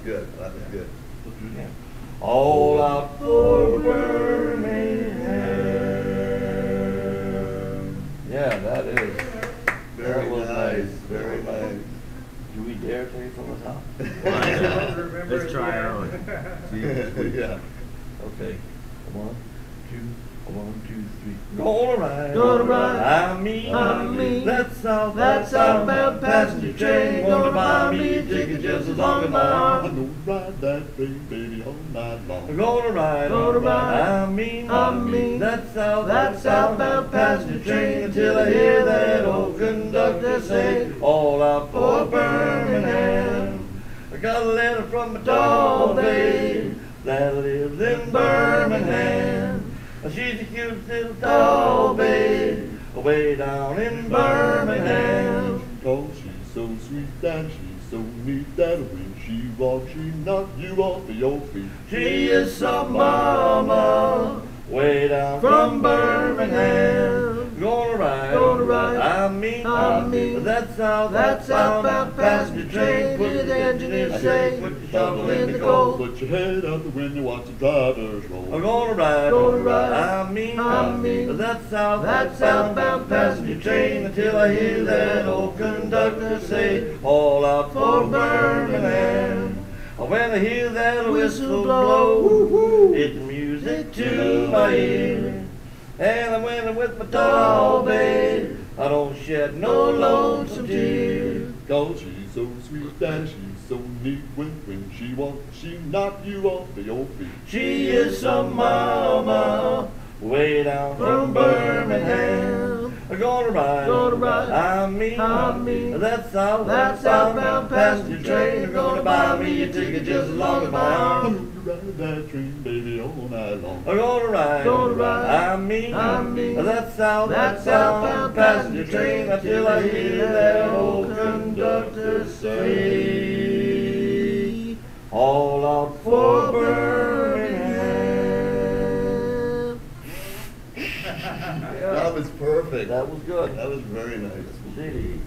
good. That was good. All out for Birmingham. Yeah, that is. Very That was nice. Very nice. Do we dare take it from the top? Let's try our own. Yeah. Okay. One, two, 1, 2, 3. Gonna ride, I mean, that's southbound passenger train. Gonna buy me a ticket just as long as my arm. I'm gonna ride that train, baby, all night long. Gonna ride, I mean, that's southbound passenger train until I hear that old conductor say, all out for Birmingham. I got a letter from my doll babe that lives in Birmingham. She's a cute little doll babe way down in Birmingham. Oh, she's so sweet and she's so neat that when she walks, she knocks you off of your feet. She is some mama way down from Birmingham. Gonna ride, I mean, that's southbound passenger train. Put the engineer say, put the shovel in the coal. Put your head out the window, watch the drivers roll. I'm gonna ride, I mean, that's southbound passenger train until I hear that old conductor say, all out for Birmingham. When I hear that whistle blow, it's music to my ear. And I'm winning with my doll babe, I don't shed no lonesome tears. Cause she's so sweet and she's so neat when she walks, she knocks you off of your feet. She is some mama way down from Birmingham. I'm gonna ride, I mean, that's southbound passenger train. I'm gonna buy me a ticket just as long as my arm. I'm gonna ride that train, baby, all night long. I'm gonna ride, I mean, that's southbound passenger train until I hear that old conductor say, all out for Birmingham. That was perfect. That was good. That was very nice. See.